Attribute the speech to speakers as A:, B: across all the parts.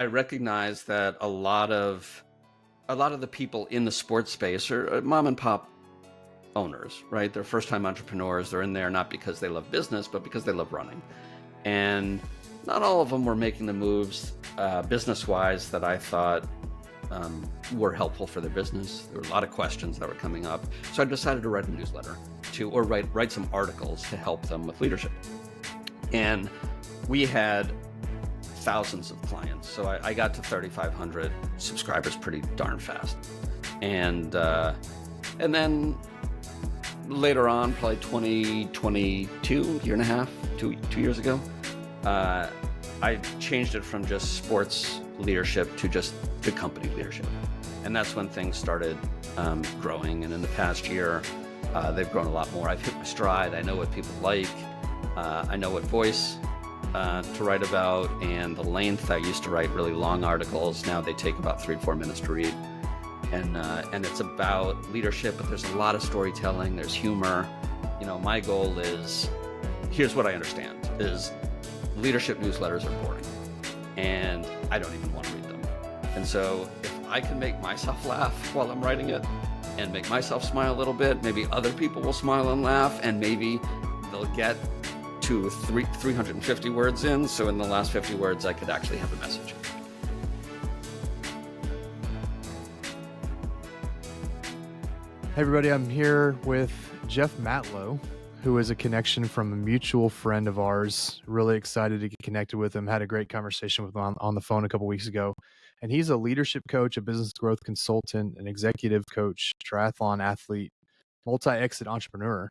A: I recognize that a lot of the people in the sports space are mom and pop owners, right? They're first time entrepreneurs. They're in there not because they love business, but because they love running. And not all of them were making the moves business wise that I thought were helpful for their business. There were a lot of questions that were coming up. So I decided to write a newsletter or write some articles to help them with leadership. And we had thousands of clients. So I got to 3,500 subscribers pretty darn fast. And then later on, probably 2022, year and a half, two years ago, I changed it from just sports leadership to just good company leadership. And that's when things started growing. And in the past year, they've grown a lot more. I've hit my stride. I know what people like. I know what voice to write about, and the length. I used to write really long articles. Now they take about 3 to 4 minutes to read. And it's about leadership, but there's a lot of storytelling. There's humor. My goal is, here's what I understand, is leadership newsletters are boring, and I don't even want to read them. And so if I can make myself laugh while I'm writing it and make myself smile a little bit, maybe other people will smile and laugh, and maybe they'll get to 350 words in. So in the last 50 words, I could actually have a message.
B: Hey everybody, I'm here with Jeff Matlow, who is a connection from a mutual friend of ours. Really excited to get connected with him. Had a great conversation with him on the phone a couple weeks ago. And he's a leadership coach, a business growth consultant, an executive coach, triathlon athlete, multi-exit entrepreneur.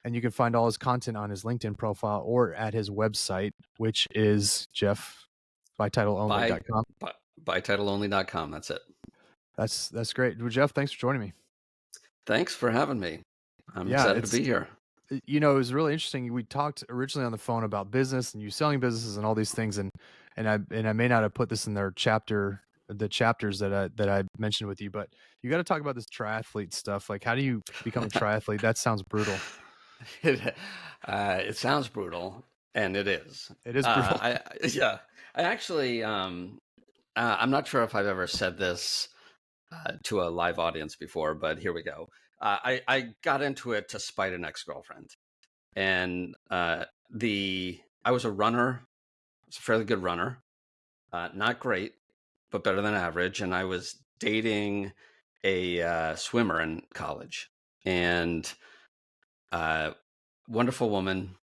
B: And you can find all his content on his LinkedIn profile or at his website, which is Jeff, bytitleonly.com.
A: Bytitleonly.com. That's it.
B: That's great. Well, Jeff, thanks for joining me.
A: Thanks for having me. I'm excited to be here.
B: It was really interesting. We talked originally on the phone about business and you selling businesses and all these things. And I may not have put this in the chapters that I mentioned with you, but you got to talk about this triathlete stuff. Like, how do you become a triathlete? That sounds brutal.
A: It sounds brutal, and it is.
B: It is brutal.
A: I actually, I'm not sure if I've ever said this to a live audience before, but here we go. I got into it to spite an ex-girlfriend, and I was a runner. I was a fairly good runner, not great, but better than average. And I was dating a swimmer in college, and wonderful woman,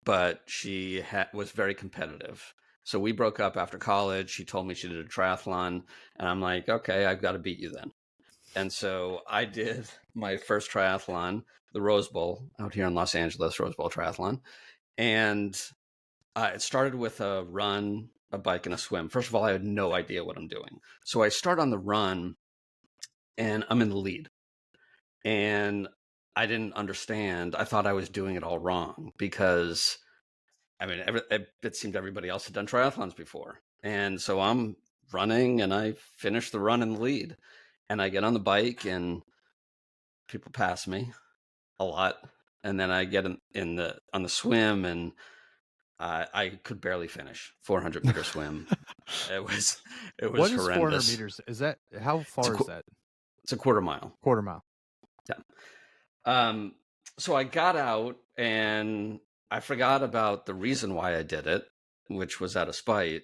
A: but she was very competitive. So we broke up after college. She told me she did a triathlon, and I'm like, okay, I've got to beat you then. And so I did my first triathlon, the Rose Bowl out here in Los Angeles, Rose Bowl triathlon. And it started with a run, a bike, and a swim. First of all, I had no idea what I'm doing. So I start on the run, and I'm in the lead. And I didn't understand. I thought I was doing it all wrong because, it seemed everybody else had done triathlons before. And so I'm running, and I finish the run in the lead. And I get on the bike, and people pass me a lot. And then I get on the swim, and I could barely finish 400-meter swim. It was
B: what is
A: horrendous.
B: 400 meters? Is that, how far is that?
A: It's a quarter mile.
B: Quarter mile.
A: Yeah. So I got out, and I forgot about the reason why I did it, which was out of spite.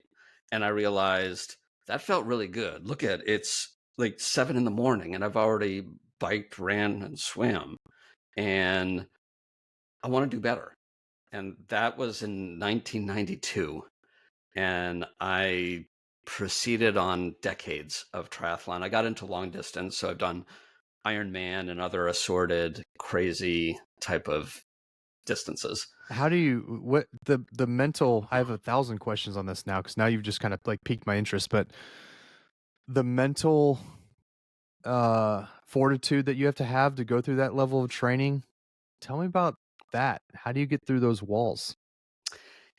A: And I realized that felt really good. Look at it's like 7 a.m, and I've already biked, ran, and swam, and I want to do better. And that was in 1992. And I proceeded on decades of triathlon. I got into long distance. So I've done Ironman and other assorted crazy type of distances.
B: How do you, what the mental, I have 1,000 questions on this now, because now you've just kind of like piqued my interest, but the mental fortitude that you have to go through that level of training. Tell me about that. How do you get through those walls?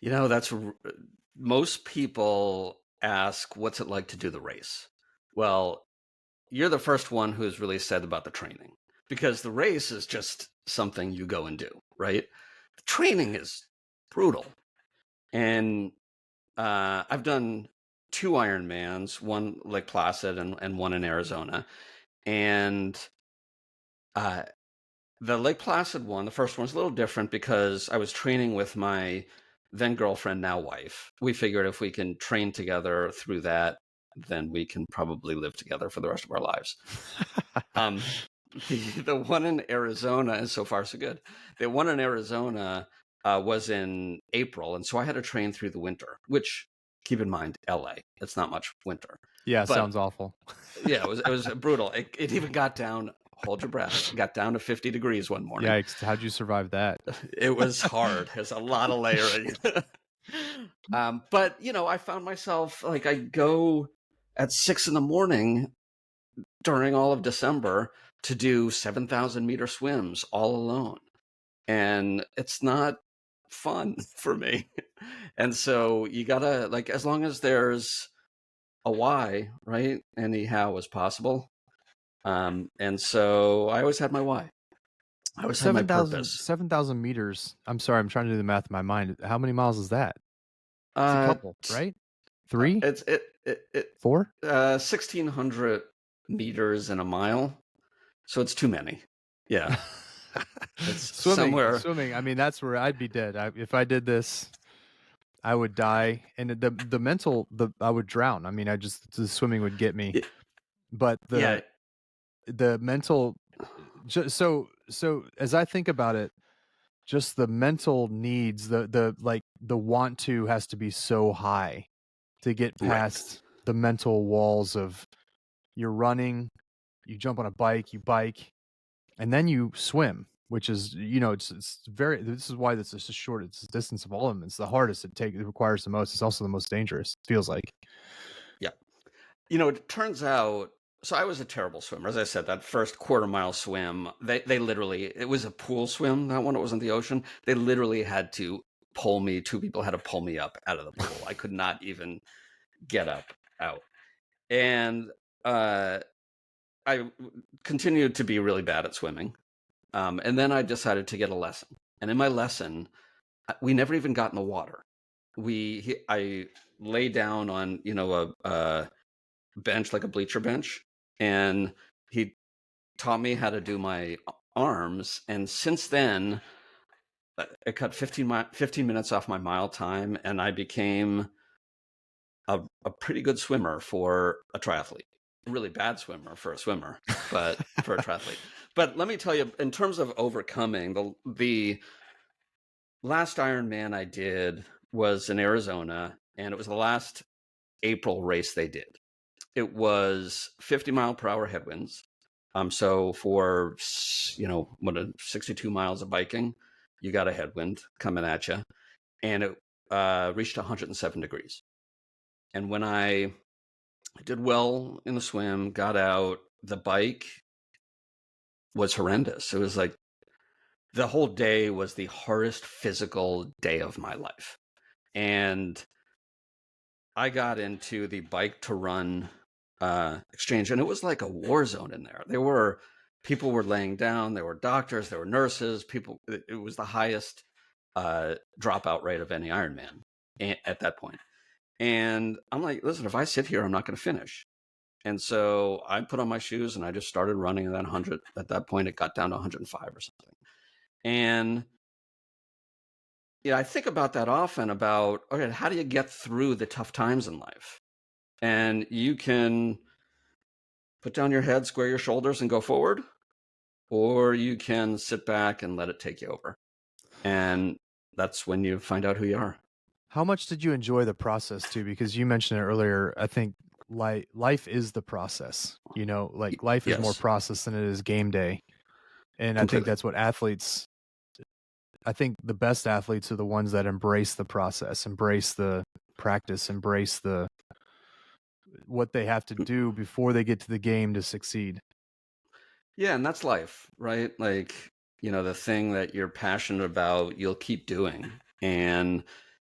A: That's most people ask, what's it like to do the race? Well, you're the first one who's really said about the training, because the race is just something you go and do, right? The training is brutal. And I've done two Ironmans, one Lake Placid and one in Arizona. And uh, the Lake Placid one, the first one, was a little different because I was training with my then girlfriend, now wife. We figured if we can train together through that, then we can probably live together for the rest of our lives. Um, the one in Arizona, and so far so good. The one in Arizona was in April, and so I had to train through the winter. Which, keep in mind, LA, it's not much winter,
B: Yeah,
A: but
B: sounds awful.
A: yeah, it was brutal. It even got down. Hold your breath. Got down to 50 degrees one morning.
B: Yikes! How'd you survive that?
A: It was hard. There's a lot of layering. But I found myself like I go at 6 in the morning during all of December to do 7,000-meter swims all alone. And it's not fun for me. And so you gotta, like, as long as there's a why, right? Anyhow is possible. And so I always had my why. I always had my
B: 7,000
A: purpose.
B: 7,000 meters. I'm sorry, I'm trying to do the math in my mind. How many miles is that? It's a
A: Uh,
B: couple, right? 3,
A: it's it
B: 4?
A: 1,600 meters in a mile, so it's too many. Yeah, it's somewhere.
B: Swimming. I mean, that's where I'd be dead. If I did this, I would die, and I would drown. I mean, the swimming would get me. But
A: Yeah,
B: the mental, so as I think about it, just the mental needs, the want to has to be so high to get
A: right.
B: past the mental walls of you're running, you jump on a bike, you bike, and then you swim, which is, it's very, this is why this is the shortest distance of all of them. It's the hardest it requires the most. It's also the most dangerous, feels like.
A: Yeah. It turns out, so I was a terrible swimmer. As I said, that first quarter-mile swim, they literally, it was a pool swim, that one, it wasn't the ocean. They literally had to pull me, two people had to pull me up out of the pool. I could not even get up out. And I continued to be really bad at swimming. And then I decided to get a lesson. And in my lesson, we never even got in the water. I lay down on, a bench, like a bleacher bench, and he taught me how to do my arms. And since then, it cut 15 minutes off my mile time, and I became a pretty good swimmer for a triathlete. A really bad swimmer for a swimmer, but for a triathlete. But let me tell you, in terms of overcoming, the last Ironman I did was in Arizona, and it was the last April race they did. It was 50-mile-per-hour headwinds. So for 62 miles of biking, you got a headwind coming at you, and it reached 107 degrees. And when I did well in the swim, got out, the bike was horrendous. It was like the whole day was the hardest physical day of my life. And I got into the bike to run exchange, and it was like a war zone in there. People were laying down, there were doctors, there were nurses, people. It was the highest dropout rate of any Ironman at that point. And I'm like, listen, if I sit here, I'm not going to finish. And so I put on my shoes and I just started running at that 100. At that point, it got down to 105 or something. And I think about that often about, okay, how do you get through the tough times in life? And you can put down your head, square your shoulders, and go forward, or you can sit back and let it take you over. And that's when you find out who you are.
B: How much did you enjoy the process too? Because you mentioned it earlier. I think life is the process. Like life is more
A: Yes,
B: process than it is game day. And I think
A: completely.
B: that's what I think the best athletes are the ones that embrace the process, embrace the practice, embrace what they have to do before they get to the game to succeed.
A: Yeah, and that's life, right? Like, the thing that you're passionate about, you'll keep doing, and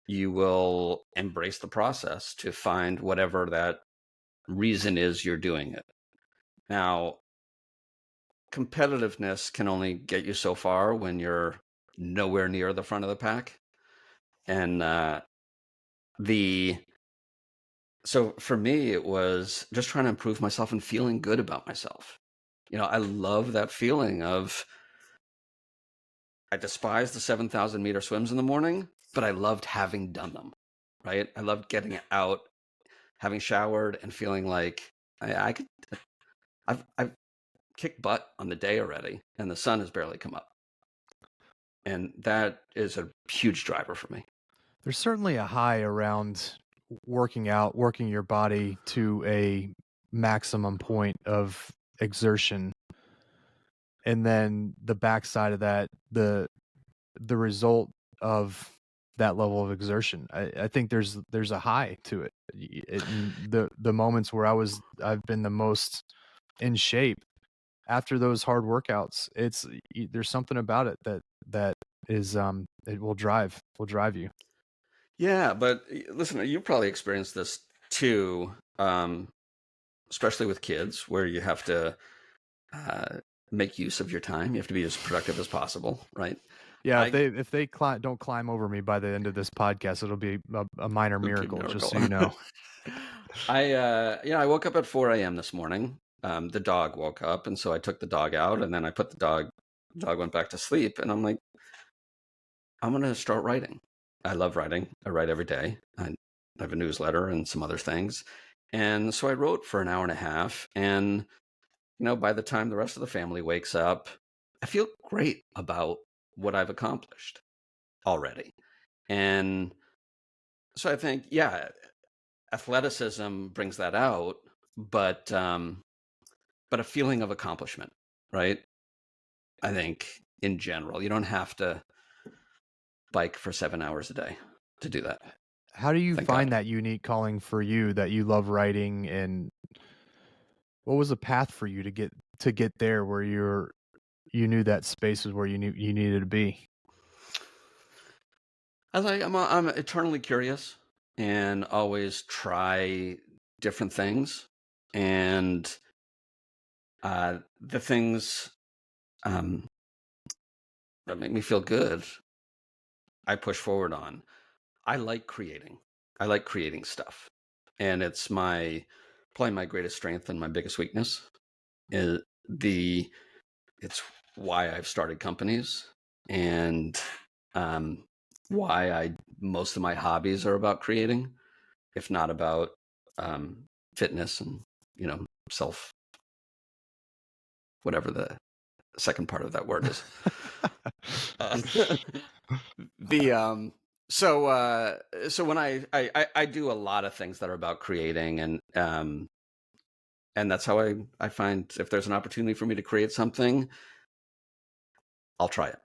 A: you will embrace the process to find whatever that reason is you're doing it. Now, competitiveness can only get you so far when you're nowhere near the front of the pack. And the So for me, it was just trying to improve myself and feeling good about myself. I love that feeling of I despise the 7,000-meter swims in the morning, but I loved having done them, right? I loved getting out, having showered, and feeling like I could. I've kicked butt on the day already, and the sun has barely come up, and that is a huge driver for me.
B: There's certainly a high around working out, working your body to a maximum point of exertion, and then the backside of that, the result of that level of exertion. I think there's a high to it. The moments where I've been the most in shape after those hard workouts, there's something about it that is it will drive you.
A: Yeah, but listen, you probably experienced this too, especially with kids, where you have to uh, make use of your time. You have to be as productive as possible, right?
B: Yeah, if
A: I
B: they don't climb over me by the end of this podcast, it'll be a minor
A: Would be a
B: miracle, just
A: miracle.
B: so you know.
A: I woke up at 4 a.m. this morning. The dog woke up, and so I took the dog out, and then I put the dog. The dog went back to sleep, and I'm like, I'm gonna start writing. I love writing. I write every day. I have a newsletter and some other things, and so I wrote for an hour and a half. And by the time the rest of the family wakes up, I feel great about what I've accomplished already. And so I think, yeah, athleticism brings that out, but a feeling of accomplishment, right? I think in general, you don't have to bike for 7 hours a day to do that.
B: How do you
A: Thank
B: find
A: God.
B: that unique calling for you that you love writing, and what was the path for you to get there where you knew that space was where you needed to be?
A: I'm eternally curious and always try different things, and the things um, that make me feel good, I push forward on. I like creating. I like creating stuff, and it's probably my greatest strength and my biggest weakness. Is the It's why I've started companies, and um, why I most of my hobbies are about creating, if not about um, fitness and self, whatever the second part of that word is. Uh, the so so when I do a lot of things that are about creating, and that's how I find if there's an opportunity for me to create something, I'll try it.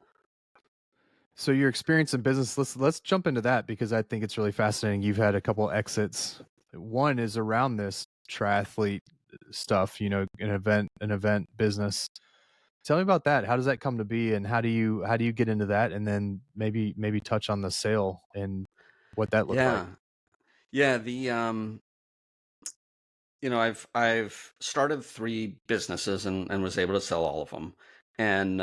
B: So your experience in business, let's jump into that because I think it's really fascinating. You've had a couple exits. One is around this triathlete stuff, an event business. Tell me about that. How does that come to be, and how do you get into that, and then maybe touch on the sale and what that looked like.
A: Yeah. Yeah, I've started three businesses and was able to sell all of them. And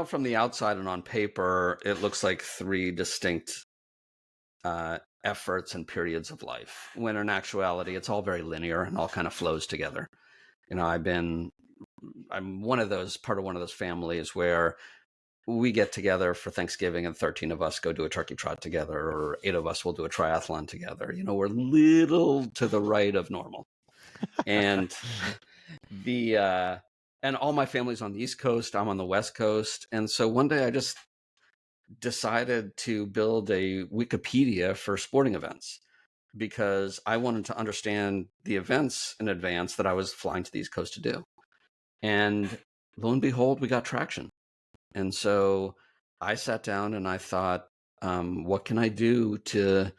A: from the outside and on paper, it looks like three distinct efforts and periods of life. When in actuality, it's all very linear and all kind of flows together. I'm part of one of those families where we get together for Thanksgiving and 13 of us go do a turkey trot together, or 8 of us will do a triathlon together. We're little to the right of normal. And the and all my family's on the East Coast, I'm on the West Coast. And so one day I just decided to build a Wikipedia for sporting events because I wanted to understand the events in advance that I was flying to the East Coast to do. And lo and behold, we got traction. And so I sat down and I thought, what can I do to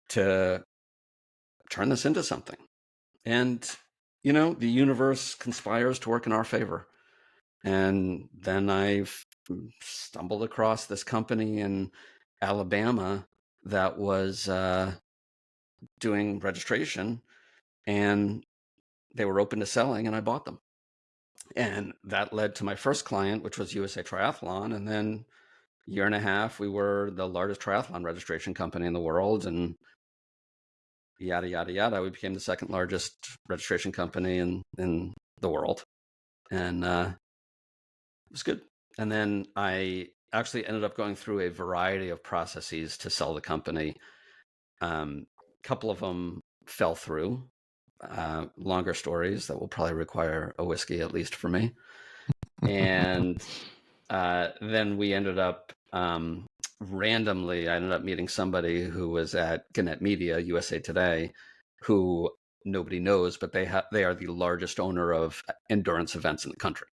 A: turn this into something? And the universe conspires to work in our favor. And then I've stumbled across this company in Alabama that was doing registration, and they were open to selling, and I bought them. And that led to my first client, which was USA Triathlon. And then year and a half, we were the largest triathlon registration company in the world. And yada yada yada. We became the second largest registration company in the world, and it was good. And then I actually ended up going through a variety of processes to sell the company. A couple of them fell through. Longer stories that will probably require a whiskey, at least for me. And then we ended up randomly, I ended up meeting somebody who was at Gannett Media, USA Today, who nobody knows, but they are the largest owner of endurance events in the country.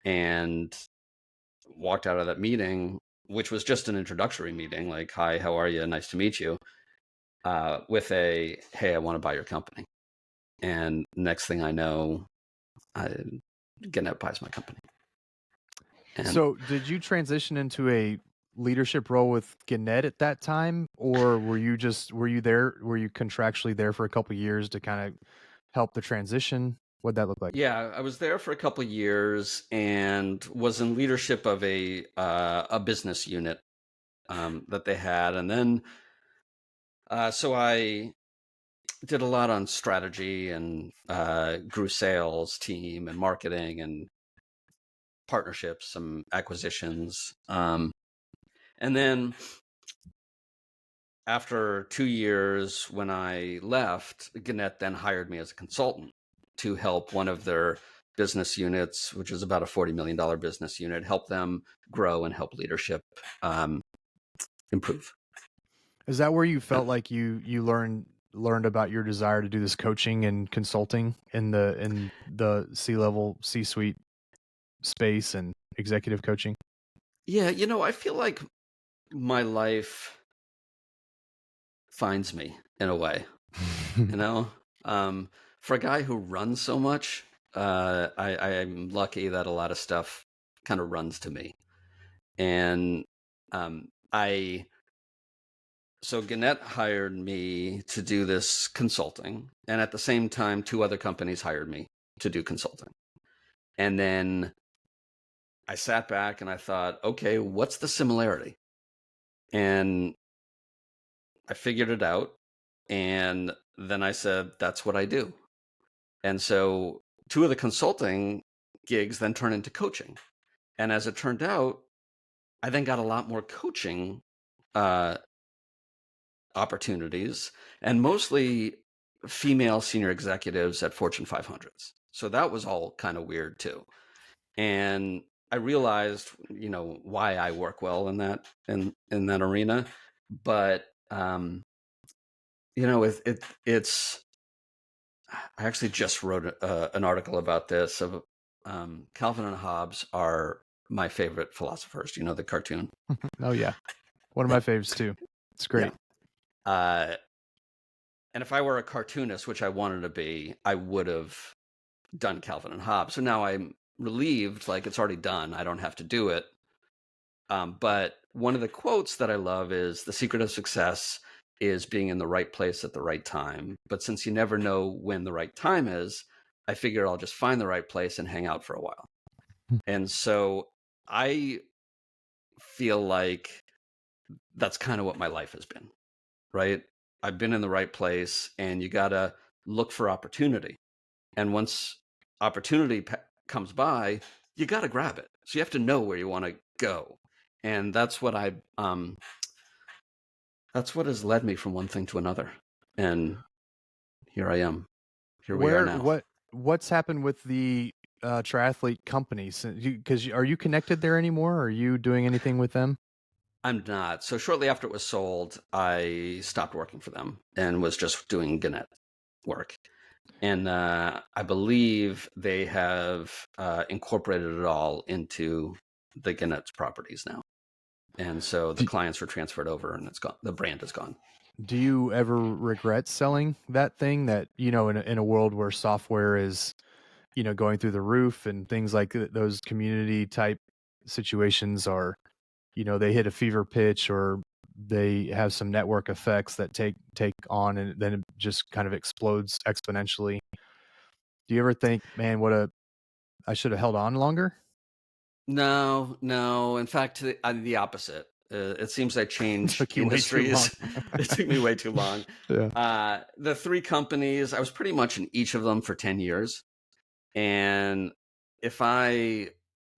A: And walked out of that meeting, which was just an introductory meeting, like, hi, how are you? Nice to meet you, with a, hey, I want to buy your company. And next thing I know, Gannett buys my company. And
B: So, did you transition into a leadership role with Gannett at that time, or were you contractually there for a couple of years to kind of help the transition? What'd that look like?
A: yeah, I was there for a couple of years and was in leadership of a business unit that they had, and then so I did a lot on strategy and grew sales team and marketing and partnerships, some acquisitions, and then after 2 years, when I left, Gannett then hired me as a consultant to help one of their business units, which is about a $40 million business unit, help them grow and help leadership improve.
B: Is that where you felt like you learned about your desire to do this coaching and consulting in the C-level, C-suite space and executive coaching?
A: Yeah, I feel like my life finds me in a way, you know? For a guy who runs so much, I'm lucky that a lot of stuff kind of runs to me. And um, I so Gannett hired me to do this consulting, and at the same time, two other companies hired me to do consulting. And then I sat back and I thought, okay, what's the similarity? And I figured it out. And then I said, that's what I do. And so two of the consulting gigs then turned into coaching. And as it turned out, I then got a lot more coaching uh, opportunities, and mostly female senior executives at Fortune 500s. So that was all kind of weird too. And I realized, why I work well in that arena. But it's. I actually just wrote an article about this. Of Calvin and Hobbes are my favorite philosophers. Do you know the cartoon?
B: Oh yeah, one of
A: Yeah,
B: my faves too. It's
A: yeah.
B: great.
A: And if I were a cartoonist, which I wanted to be, I would have done Calvin and Hobbes. So now I'm relieved, like it's already done. I don't have to do it. But one of the quotes that I love is, the secret of success is being in the right place at the right time. But since you never know when the right time is, I figure I'll just find the right place and hang out for a while. And so I feel like that's kind of what my life has been, right? I've been in the right place, and you got to look for opportunity. And once opportunity comes by, you got to grab it. So you have to know where you want to go. And that's what that's what has led me from one thing to another. And here I am. Here we are
B: Where
A: now.
B: what's happened with the triathlete companies? Because are you connected there anymore? Are you doing anything with them?
A: I'm not. So shortly after it was sold, I stopped working for them and was just doing Gannett work. And I believe they have incorporated it all into the Gannett's properties now. And so the
B: Do,
A: clients were transferred over, and it's gone. The brand is gone.
B: do you ever regret selling that thing that, in a world where software is, going through the roof and things like those community type situations are, they hit a fever pitch or they have some network effects that take on and then it just kind of explodes exponentially. Do you ever think, man, I should have held on longer?
A: No, no. In fact, the opposite. It seems I change
B: Took you way too long.
A: industries. It took me way too long.
B: Yeah.
A: The three companies, I was pretty much in each of them for 10 years. And if I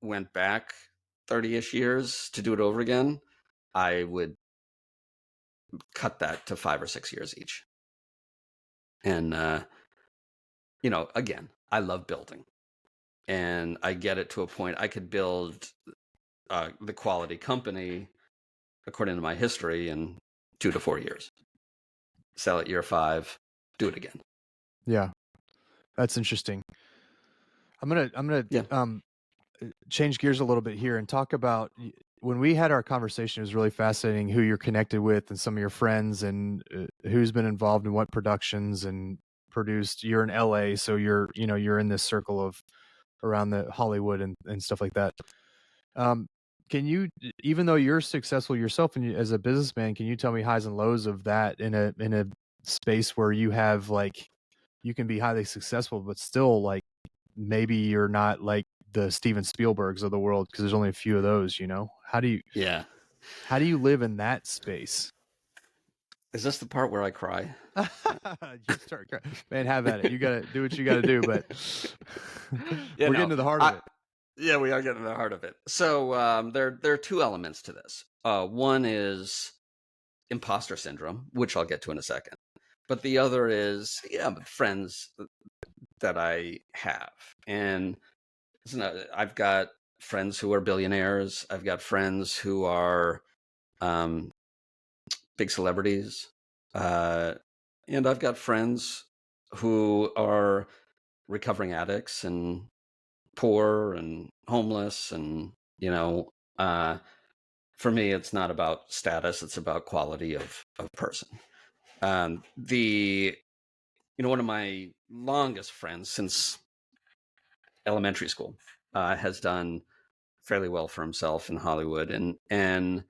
A: went back 30-ish years to do it over again, I would cut that to 5 or 6 years each. And, again, I love building. And I get it to a point I could build the quality company, according to my history, in 2 to 4 years. Sell it year 5, do it again.
B: Yeah. That's interesting. I'm gonna
A: Yeah.
B: change gears a little bit here and talk about when we had our conversation. It was really fascinating who you're connected with and some of your friends and who's been involved in what productions and produced. You're in LA, so you're in this circle of around the Hollywood and stuff like that. Can you, even though you're successful yourself and as a businessman, can you tell me highs and lows of that in a space where you have like you can be highly successful, but still like maybe you're not like the Steven Spielbergs of the world because there's only a few of those, How do you live in that space?
A: Is this the part where I cry?
B: You start crying. Man, have at it. You gotta do what you gotta do, but
A: Yeah,
B: we're getting to the heart of it.
A: Yeah, we are getting to the heart of it. So there are two elements to this. One is imposter syndrome, which I'll get to in a second. But the other is, friends that I have. And I've got friends who are billionaires. I've got friends who are big celebrities. And I've got friends who are recovering addicts and poor and homeless. And, for me, it's not about status. It's about quality of person. One of my longest friends since elementary school has done fairly well for himself in Hollywood. And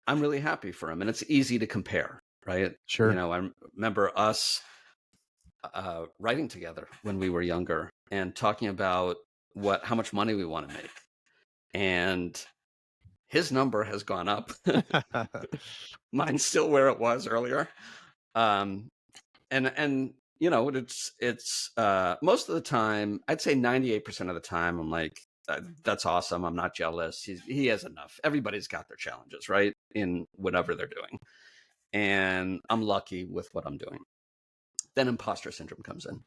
A: I'm really happy for him. And it's easy to compare, right?
B: Sure.
A: I remember us writing together when we were younger and talking about how much money we want to make. And his number has gone up. Mine's still where it was earlier. And it's most of the time, I'd say 98% of the time, I'm like, that's awesome. I'm not jealous. He has enough. Everybody's got their challenges, right? In whatever they're doing. And I'm lucky with what I'm doing. Then imposter syndrome comes in.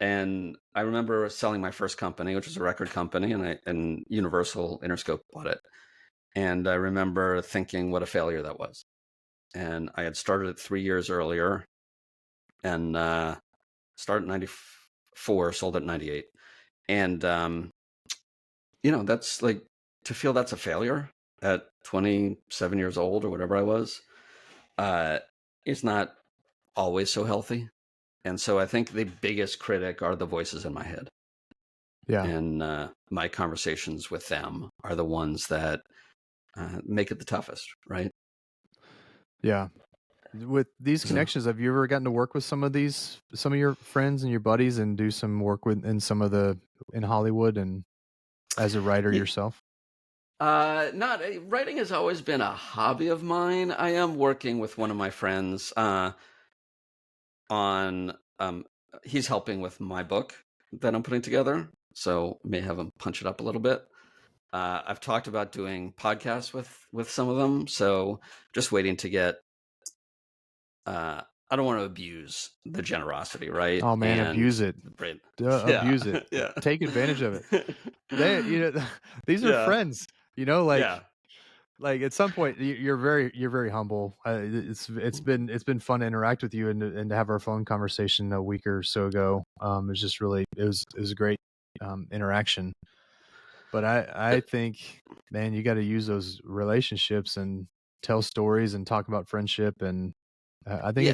A: And I remember selling my first company, which was a record company, and Universal Interscope bought it. And I remember thinking what a failure that was. And I had started it 3 years earlier and started in 94, sold it in 98. And, that's like, to feel that's a failure at 27 years old or whatever I was, is not always so healthy. And so I think the biggest critic are the voices in my head.
B: Yeah.
A: And my conversations with them are the ones that make it the toughest, right?
B: Yeah. With these connections, have you ever gotten to work with some of your friends and your buddies and do some work in Hollywood and as a writer yourself?
A: Not writing has always been a hobby of mine. I am working with one of my friends on he's helping with my book that I'm putting together, so may have him punch it up a little bit. I've talked about doing podcasts with some of them, so just waiting to get I don't want to abuse the generosity, right?
B: Oh man, abuse it. Abuse it.
A: Yeah.
B: Take advantage of it. These are friends, like at some point you're very humble. It's been fun to interact with you and to have our phone conversation a week or so ago. It was a great interaction. But I think, man, you got to use those relationships and tell stories and talk about friendship, and I think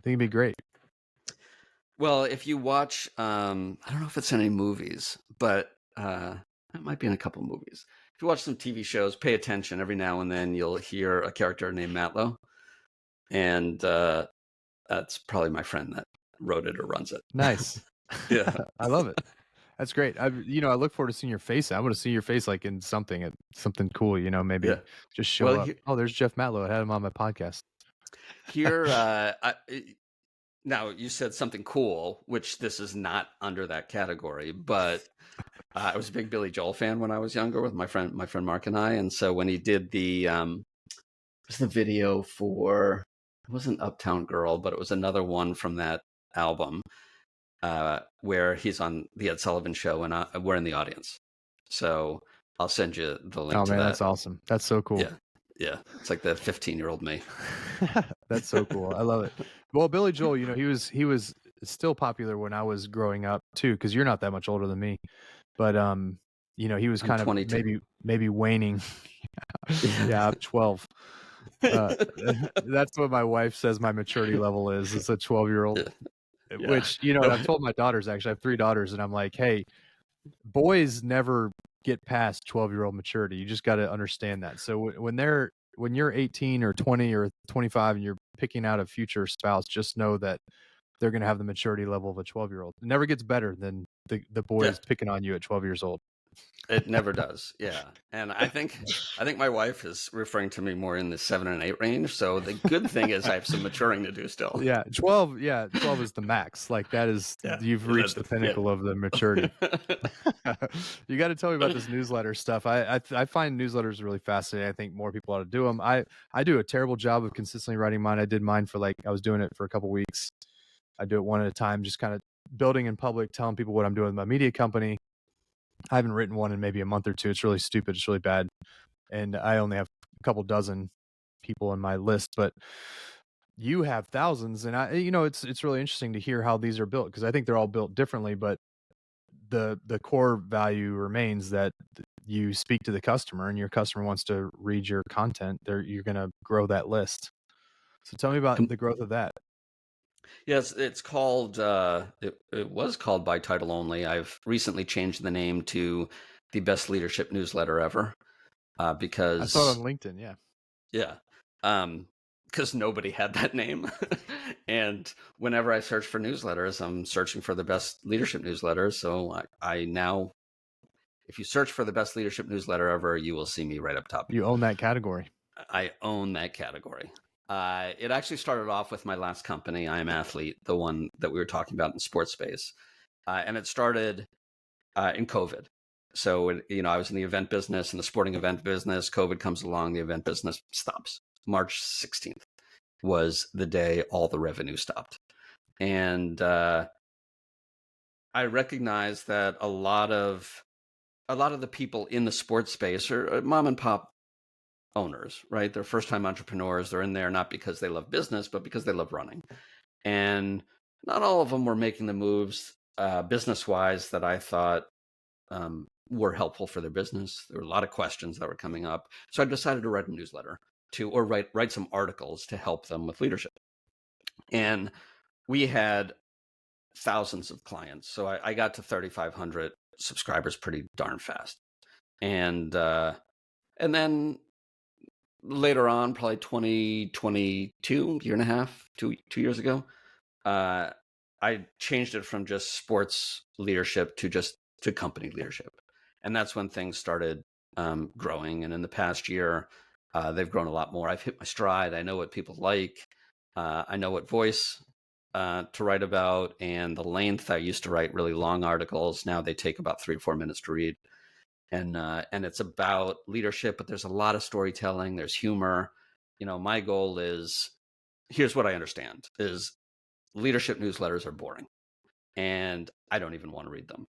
B: it'd be great.
A: Well, if you watch, I don't know if it's in any movies, but it might be in a couple of movies. If you watch some TV shows, pay attention. Every now and then you'll hear a character named Matlow. And that's probably my friend that wrote it or runs it.
B: Nice.
A: Yeah.
B: I love it. That's great. I look forward to seeing your face. I want to see your face like in something cool.
A: Yeah.
B: Maybe just show
A: Well,
B: up. Oh, there's Jeff Matlow. I had him on my podcast.
A: here, now you said something cool, which this is not under that category, but I was a big Billy Joel fan when I was younger with my friend Mark and I, and so when he did was the video for, it wasn't Uptown Girl, but it was another one from that album, where he's on the Ed Sullivan Show, and we're in the audience. So I'll send you the link
B: Oh
A: to
B: man,
A: that.
B: that's awesome. That's so cool.
A: Yeah, yeah, it's like the 15-year-old me.
B: That's so cool. I love it. Well, Billy Joel, he was still popular when I was growing up too, because you're not that much older than me. But he was
A: I'm
B: kind of
A: 22.
B: maybe waning. Yeah, I'm 12. Uh, that's what my wife says my maturity level is. It's a 12-year-old.
A: Yeah, yeah.
B: Which, and I've told my daughters actually, I have 3 daughters, and I'm like, hey, boys never get past 12-year-old maturity. You just got to understand that. So when you're 18 or 20 or 25 and you're picking out a future spouse, just know that they're going to have the maturity level of a 12-year-old. It never gets better than the
A: Yeah,
B: boys picking on you at 12 years old.
A: it never does. Yeah. And I think my wife is referring to me more in the 7 and 8 range. So the good thing is I have some maturing to do still.
B: Yeah, 12. Yeah, 12 is the max. Like that is
A: Yeah.
B: you've reached the
A: Yeah.
B: pinnacle of the maturity. You got to tell me about this newsletter stuff. I find newsletters really fascinating. I think more people ought to do them. I do a terrible job of consistently writing mine. I did mine for I was doing it for a couple weeks. I do it one at a time, just kind of building in public, telling people what I'm doing with my media company. I haven't written one in maybe a month or two. It's really stupid. It's really bad. And I only have a couple dozen people in my list, but you have thousands. And it's really interesting to hear how these are built, because I think they're all built differently, but the core value remains that you speak to the customer and your customer wants to read your content. You're going to grow that list. So tell me about the growth of that.
A: Yes, it's called, it was called by title only. I've recently changed the name to the best leadership newsletter ever,
B: I saw it
A: because,
B: on LinkedIn. Yeah.
A: yeah, because nobody had that name. And whenever I search for newsletters, I'm searching for the best leadership newsletter. So I now, if you search for the best leadership newsletter ever, you will see me right up top.
B: You own that category.
A: I own that category. It actually started off with my last company, I Am Athlete, the one that we were talking about in the sports space. And it started in COVID. So, I was in the event business, in the sporting event business. COVID comes along, the event business stops. March 16th was the day all the revenue stopped. And I recognized that a lot of the people in the sports space are mom and pop owners, right? They're first time entrepreneurs. They're in there not because they love business, but because they love running. And not all of them were making the moves business wise that I thought were helpful for their business. There were a lot of questions that were coming up. So I decided to write a newsletter or write some articles to help them with leadership. And we had thousands of clients. So I got to 3,500 subscribers pretty darn fast. And then later on, probably 2022, year and a half, 2 years ago, I changed it from just sports leadership to company leadership. And that's when things started growing. And in the past year, they've grown a lot more. I've hit my stride. I know what people like. I know what voice to write about, and the length. I used to write really long articles. Now they take about 3 or 4 minutes to read. And it's about leadership, but there's a lot of storytelling. There's humor. My goal is, here's what I understand, is leadership newsletters are boring, and I don't even want to read them.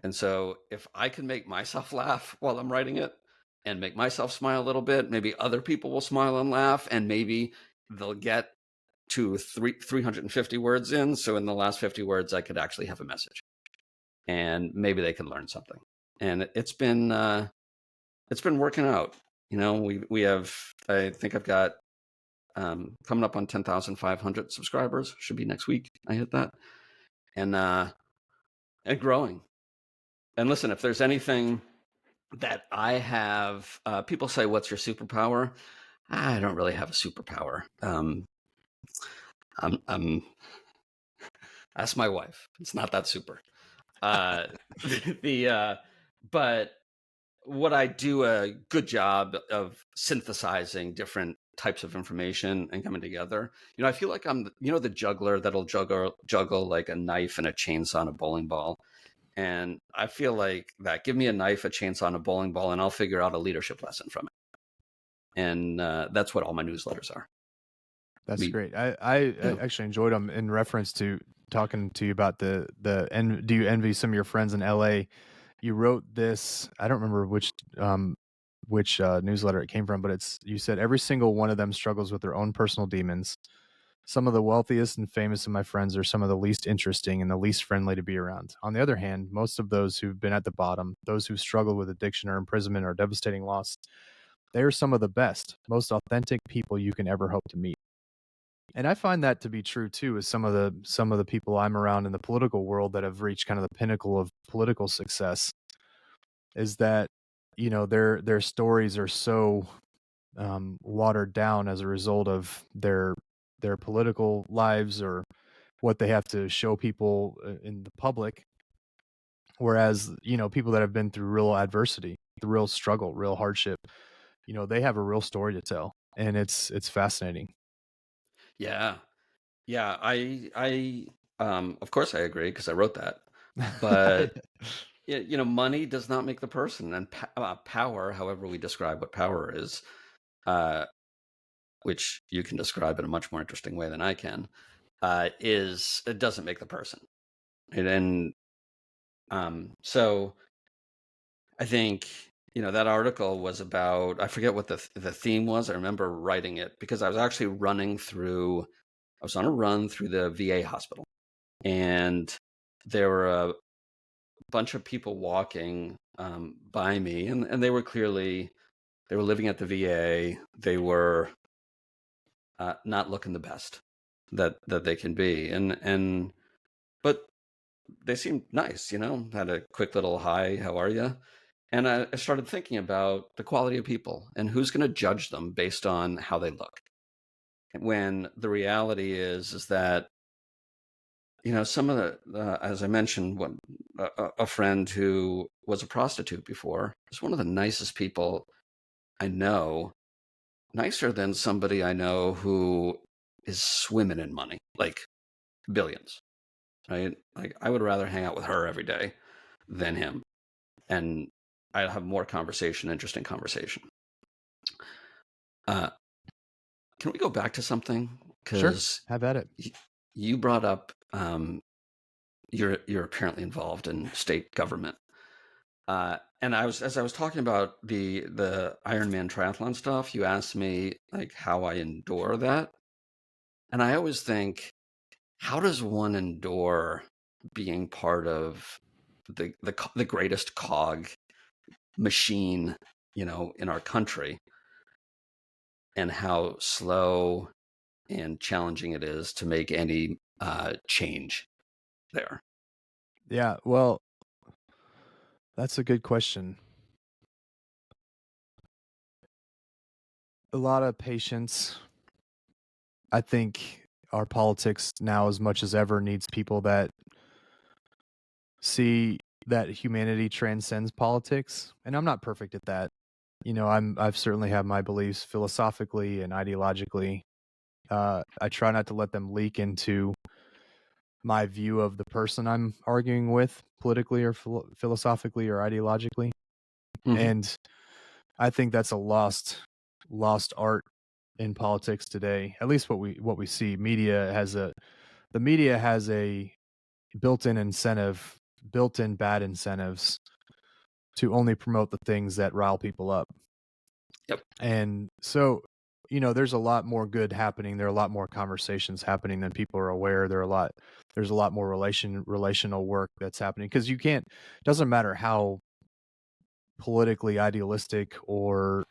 A: And so if I can make myself laugh while I'm writing it and make myself smile a little bit, maybe other people will smile and laugh, and maybe they'll get to 350 words in. So in the last 50 words, I could actually have a message, and maybe they can learn something. And it's been working out. We have, I think I've got coming up on 10,500 subscribers. Should be next week. I hit that, and growing. And listen, if there's anything that I have, people say, "What's your superpower?" I don't really have a superpower. I'm ask my wife. It's not that super. uh, the but what I do a good job of synthesizing different types of information and coming together. I feel like I'm, the juggler that'll juggle like a knife and a chainsaw and a bowling ball. And I feel like that. Give me a knife, a chainsaw, and a bowling ball, and I'll figure out a leadership lesson from it. And that's what all my newsletters are.
B: That's
A: We,
B: great. I
A: yeah.
B: actually enjoyed them in reference to talking to you about and do you envy some of your friends in LA? You wrote this, I don't remember which newsletter it came from, but you said every single one of them struggles with their own personal demons. Some of the wealthiest and famous of my friends are some of the least interesting and the least friendly to be around. On the other hand, most of those who've been at the bottom, those who've struggled with addiction or imprisonment or devastating loss, they are some of the best, most authentic people you can ever hope to meet. And I find that to be true too, with some of the people I'm around in the political world that have reached kind of the pinnacle of political success, is that their stories are so watered down as a result of their political lives or what they have to show people in the public. Whereas people that have been through real adversity, the real struggle, real hardship, they have a real story to tell, and it's fascinating.
A: Yeah. Yeah. Of course I agree because I wrote that. But money does not make the person, and power, however we describe what power is, uh, which you can describe in a much more interesting way than I can, is it doesn't make the person. And so I think that article was about, I forget what the theme was. I remember writing it because I was actually I was on a run through the VA hospital, and there were a bunch of people walking by me, and they were living at the VA. They were not looking the best that they can be, and but they seemed nice, had a quick little hi, how are you? And I started thinking about the quality of people and who's going to judge them based on how they look, when the reality is that some of the as I mentioned, a friend who was a prostitute before is one of the nicest people I know, nicer than somebody I know who is swimming in money, like billions, right? Like I would rather hang out with her every day than him, and I'd have more interesting conversation. Uh, can we go back to something?
B: Sure,
A: Because
B: have at it.
A: you brought up you're apparently involved in state government. And as I was talking about the Ironman triathlon stuff, you asked me like how I endure that, and I always think, how does one endure being part of the greatest cog machine, in our country, and how slow and challenging it is to make any change there.
B: Yeah, well, that's a good question. A lot of patience. I think our politics now, as much as ever, needs people that see that humanity transcends politics. And I'm not perfect at that. I've certainly have my beliefs philosophically and ideologically. I try not to let them leak into my view of the person I'm arguing with politically or philosophically or ideologically.
A: Hmm.
B: And I think that's a lost art in politics today. At least what we see. The media has a built-in incentive, built-in bad incentives to only promote the things that rile people up.
A: Yep.
B: And so, there's a lot more good happening. There are a lot more conversations happening than people are aware. There's a lot more relational work that's happening, because doesn't matter how politically idealistic or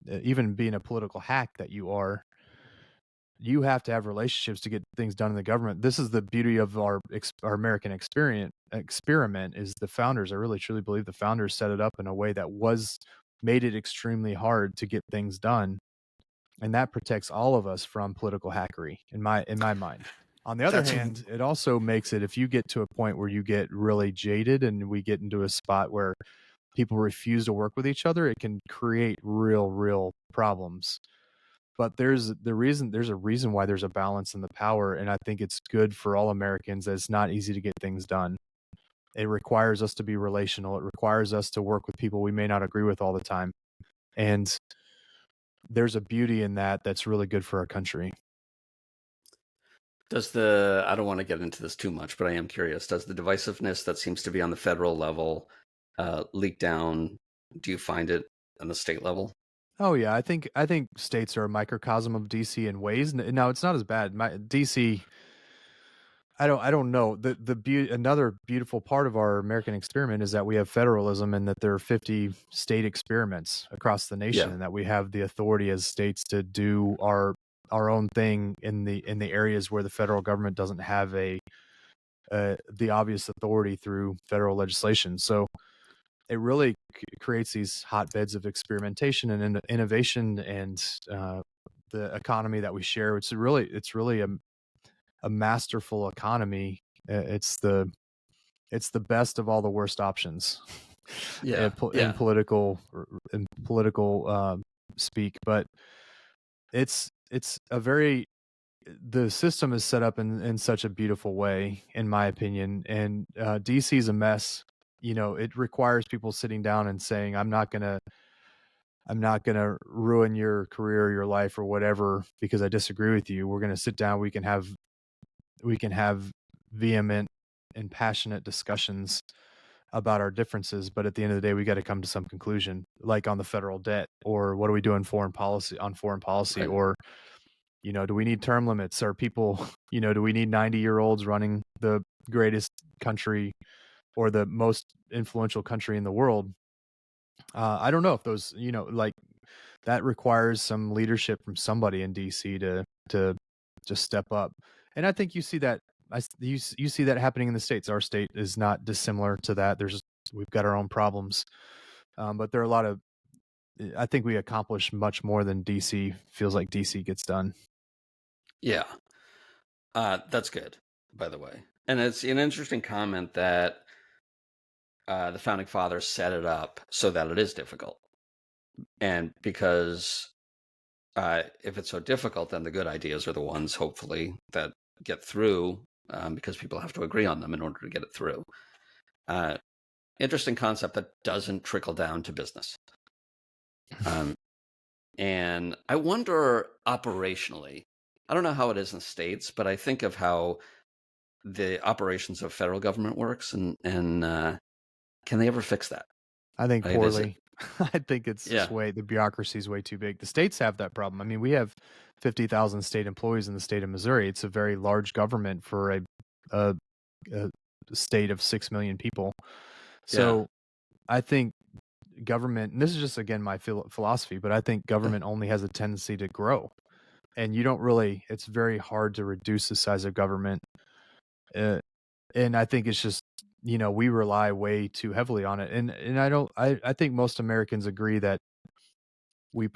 B: even being a political hack that you have to have relationships to get things done in the government. This is the beauty of our American experiment is the founders. I really truly believe the founders set it up in a way that made it extremely hard to get things done, and that protects all of us from political hackery in my mind. On the other
A: That's
B: hand, it also makes it, if you get to a point where you get really jaded and we get into a spot where people refuse to work with each other, it can create real problems. But there's a reason why there's a balance in the power, and I think it's good for all Americans that it's not easy to get things done. It requires us to be relational. It requires us to work with people we may not agree with all the time. And there's a beauty in that that's really good for our country.
A: I don't want to get into this too much, but I am curious. Does the divisiveness that seems to be on the federal level leak down? Do you find it on the state level?
B: Oh yeah, I think states are a microcosm of DC in ways. Now it's not as bad. DC, I don't know. Another beautiful part of our American experiment is that we have federalism and that there are 50 state experiments across the nation,
A: Yeah,
B: and that we have the authority as states to do our own thing in the areas where the federal government doesn't have the obvious authority through federal legislation. So it really creates these hotbeds of experimentation and innovation, and the economy that we share. It's really a masterful economy. It's the best of all the worst options
A: yeah,
B: in
A: yeah,
B: political speak. But it's a very the system is set up in such a beautiful way, in my opinion. And DC's a mess. It requires people sitting down and saying, I'm not gonna ruin your career or your life or whatever because I disagree with you. We're gonna sit down. We can have vehement and passionate discussions about our differences, but at the end of the day, we got to come to some conclusion, like on the federal debt, or what are we doing foreign policy,
A: right.
B: or do we need term limits? Are people, do we need 90-year-olds running the greatest country or the most influential country in the world? I don't know if those, like that requires some leadership from somebody in DC to just step up. And I think you see that you see that happening in the states. Our state is not dissimilar to that. We've got our own problems, but there are a lot of. I think we accomplish much more than DC feels like DC gets done.
A: Yeah, that's good, by the way. And it's an interesting comment that the founding fathers set it up so that it is difficult. And because if it's so difficult, then the good ideas are the ones, hopefully, that get through because people have to agree on them in order to get it through. Uh, Interesting concept that doesn't trickle down to business. Um, and I wonder operationally, I don't know how it is in the States, but I think of how the operations of federal government works, and can they ever fix that?
B: I think
A: Right? Is it?
B: poorly. I think it's just
A: Yeah,
B: way the bureaucracy is way too big. The states have that problem. I mean, we have 50,000 state employees in the state of Missouri. It's a very large government for a, a state of 6 million people.
A: yeah,
B: So I think government, and this is just again my philosophy, but I think
A: yeah,
B: government only has a tendency to grow, and you don't really. It's very hard to reduce the size of government, uh, and I think it's just we rely way too heavily on it, and I don't. I think most Americans agree that we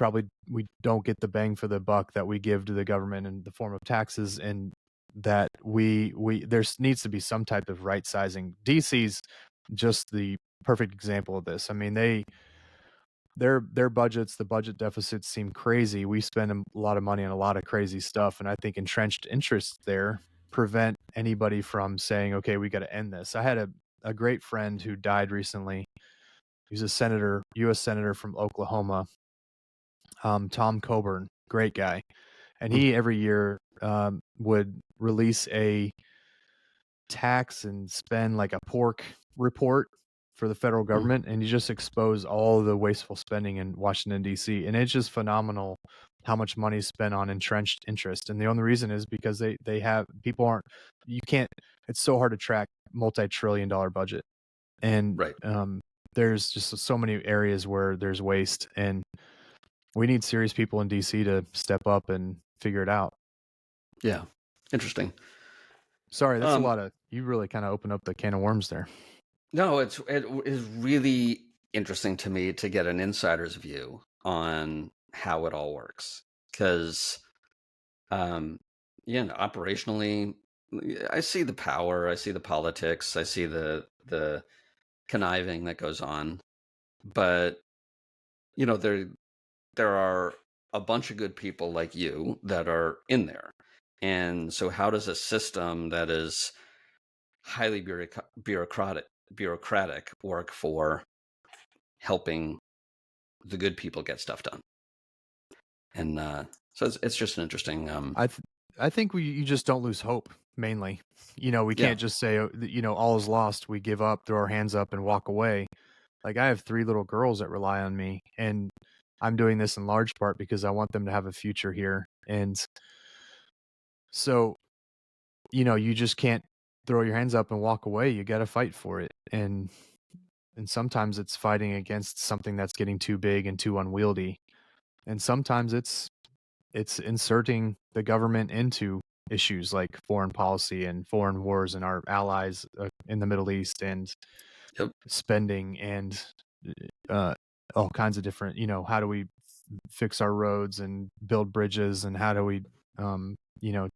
B: don't get the bang for the buck that we give to the government in the form of taxes, and that we needs to be some type of right sizing. DC's just the perfect example of this. I mean, their budgets, the budget deficits seem crazy. We spend a lot of money on a lot of crazy stuff, and I think entrenched interests there prevent anybody from saying, "Okay, we got to end this." I had a great friend who died recently. He was a senator, U.S. senator from Oklahoma, Tom Coburn, great guy, and
A: mm,
B: he every year would release a tax and spend like a pork report for the federal
A: mm,
B: government, and you just expose all the wasteful spending in Washington D.C. And it's just phenomenal how much money is spent on entrenched interest. And the only reason is because they have people aren't you can't. It's so hard to track multi-trillion-dollar budget, and
A: right.
B: there's just so many areas where there's waste, and we need serious people in DC to step up and figure it out.
A: Yeah, interesting.
B: Sorry, that's a
A: Um,
B: lot of you really kind of opened up the can of worms there.
A: no, it is really interesting to me to get an insider's view on how it all works because, um, operationally. I see the power, I see the politics, I see the conniving that goes on, but you know, there are a bunch of good people like you that are in there. And so how does a system that is highly bureaucratic work for helping the good people get stuff done? And so it's just an interesting
B: I th- I think you just don't lose hope. Mainly, we
A: yeah.
B: can't just say, all is lost. We give up, throw our hands up, and walk away. Like, I have 3 little girls that rely on me, and I'm doing this in large part because I want them to have a future here. And so, you just can't throw your hands up and walk away. You got to fight for it. And sometimes it's fighting against something that's getting too big and too unwieldy. And sometimes it's inserting the government into issues like foreign policy and foreign wars and our allies in the Middle East, and
A: Yep.
B: spending and uh, all kinds of different, how do we fix our roads and build bridges, and how do we,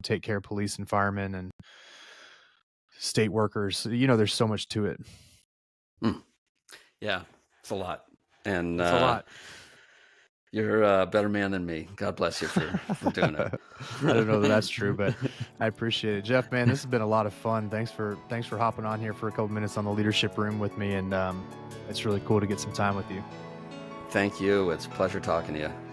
B: take care of police and firemen and state workers. There's so much to it.
A: Mm. Yeah, it's a lot. And
B: It's a lot.
A: you're a better man than me. God bless you for doing it.
B: I don't know that that's true, but I appreciate it. Jeff, man, this has been a lot of fun. Thanks for hopping on here for a couple minutes on the leadership room with me. And it's really cool to get some time with you.
A: Thank you. It's a pleasure talking to you.